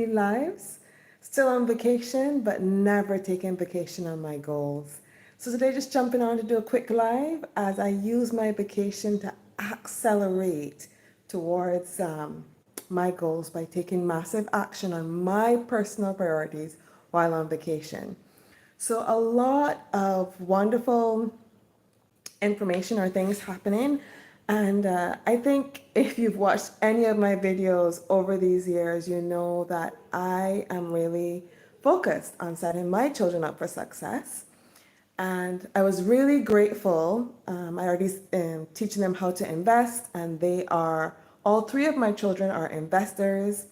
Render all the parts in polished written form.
lives, still on vacation, but never taking vacation on my goals. So today, just jumping on to do a quick live as I use my vacation to accelerate towards my goals by taking massive action on my personal priorities while on vacation. So, a lot of wonderful information or things happening. And I think if you've watched any of my videos over these years, you know that I am really focused on setting my children up for success. And I was really grateful. I already teaching them how to invest, and they are all three of my children are investors,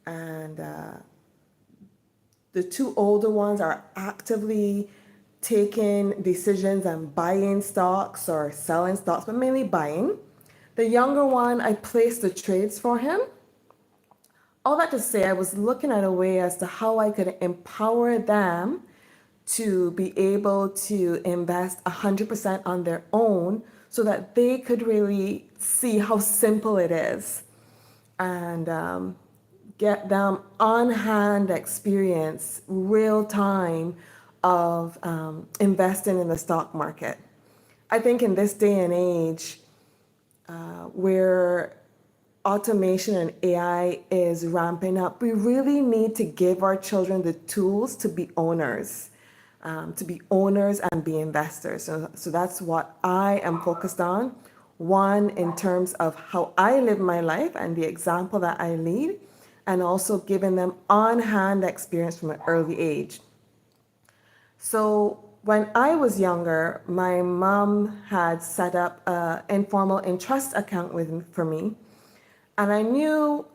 and the two older ones are actively taking decisions and buying stocks or selling stocks, but mainly buying. The younger one, I placed the trades for him. All that to say, I was looking at a way as to how I could empower them to be able to invest 100% on their own so that they could really see how simple it is and get them on hand experience, real time of investing in the stock market. I think in this day and age, where automation and AI is ramping up, we really need to give our children the tools to be owners. And be investors. So that's what I am focused on. One, in terms of how I live my life and the example that I lead, and also giving them on-hand experience from an early age. So when I was younger, my mom had set up an informal trust account for me. And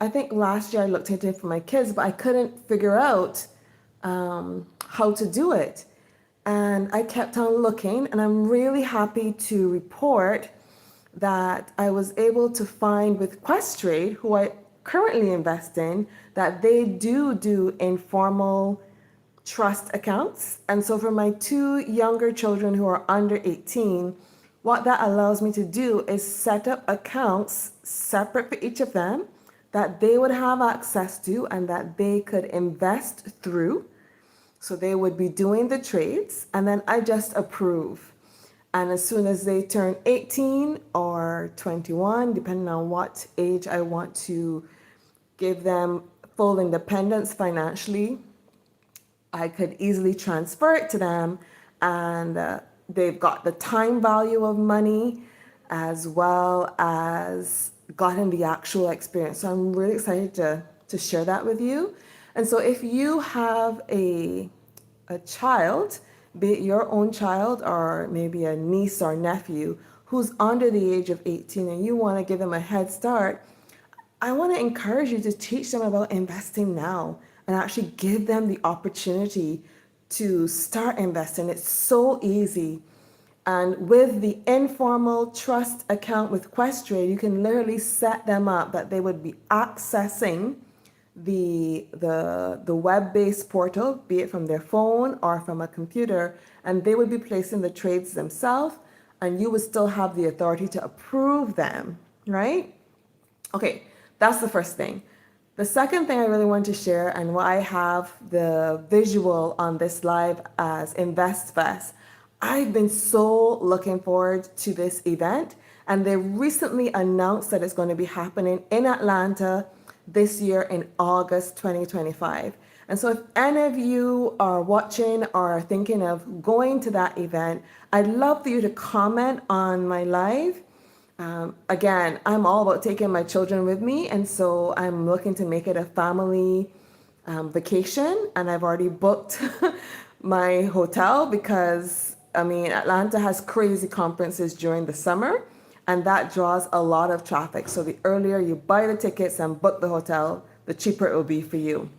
I think last year I looked into it for my kids, but I couldn't figure out how to do it. And I kept on looking, and I'm really happy to report that I was able to find with Questrade, who I currently invest in, that they do informal trust accounts. And so for my two younger children who are under 18, what that allows me to do is set up accounts separate for each of them that they would have access to and that they could invest through. So they would be doing the trades, and then I just approve. And as soon as they turn 18 or 21, depending on what age I want to give them full independence financially, I could easily transfer it to them, and they've got the time value of money as well as gotten the actual experience. So I'm really excited to share that with you. And so if you have a child, be it your own child or maybe a niece or nephew who's under the age of 18 and you want to give them a head start, I want to encourage you to teach them about investing now and actually give them the opportunity to start investing. It's so easy. And with the informal trust account with Questrade, you can literally set them up that they would be accessing the web-based portal, be it from their phone or from a computer, and they would be placing the trades themselves, and you would still have the authority to approve them, right? Okay, that's the first thing. The second thing I really want to share, and why I have the visual on this live as InvestFest, I've been so looking forward to this event, and they recently announced that it's going to be happening in Atlanta this year in August 2025. And so if any of you are watching or are thinking of going to that event, I'd love for you to comment on my live. Again, I'm all about taking my children with me, and so I'm looking to make it a family vacation, and I've already booked my hotel because, Atlanta has crazy conferences during the summer, and that draws a lot of traffic. So the earlier you buy the tickets and book the hotel, the cheaper it will be for you.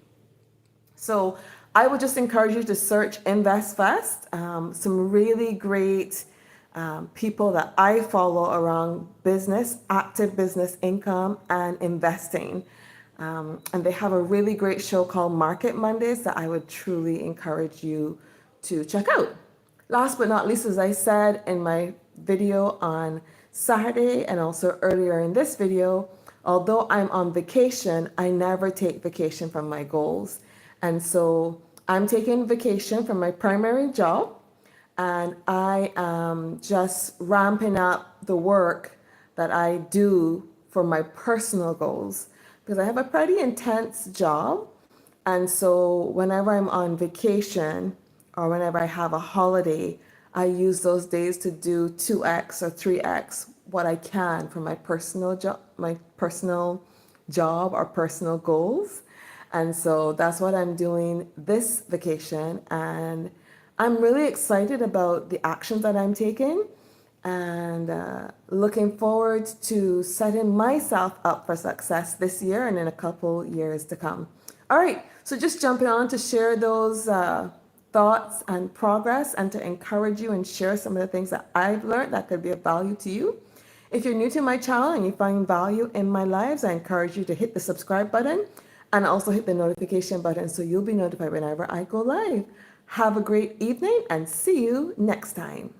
So I would just encourage you to search InvestFest. Some really great people that I follow around business, active business income, and investing. And they have a really great show called Market Mondays that I would truly encourage you to check out. Last but not least, as I said in my video on Saturday and also earlier in this video, although I'm on vacation, I never take vacation from my goals. And so I'm taking vacation from my primary job, and I am just ramping up the work that I do for my personal goals because I have a pretty intense job. And so whenever I'm on vacation or whenever I have a holiday, I use those days to do 2x or 3x what I can for my personal job or personal goals. And so that's what I'm doing this vacation. And I'm really excited about the actions that I'm taking and looking forward to setting myself up for success this year and in a couple years to come. All right, so just jumping on to share those thoughts and progress and to encourage you and share some of the things that I've learned that could be of value to you. If you're new to my channel and you find value in my lives, I encourage you to hit the subscribe button and also hit the notification button so you'll be notified whenever I go live. Have a great evening and see you next time.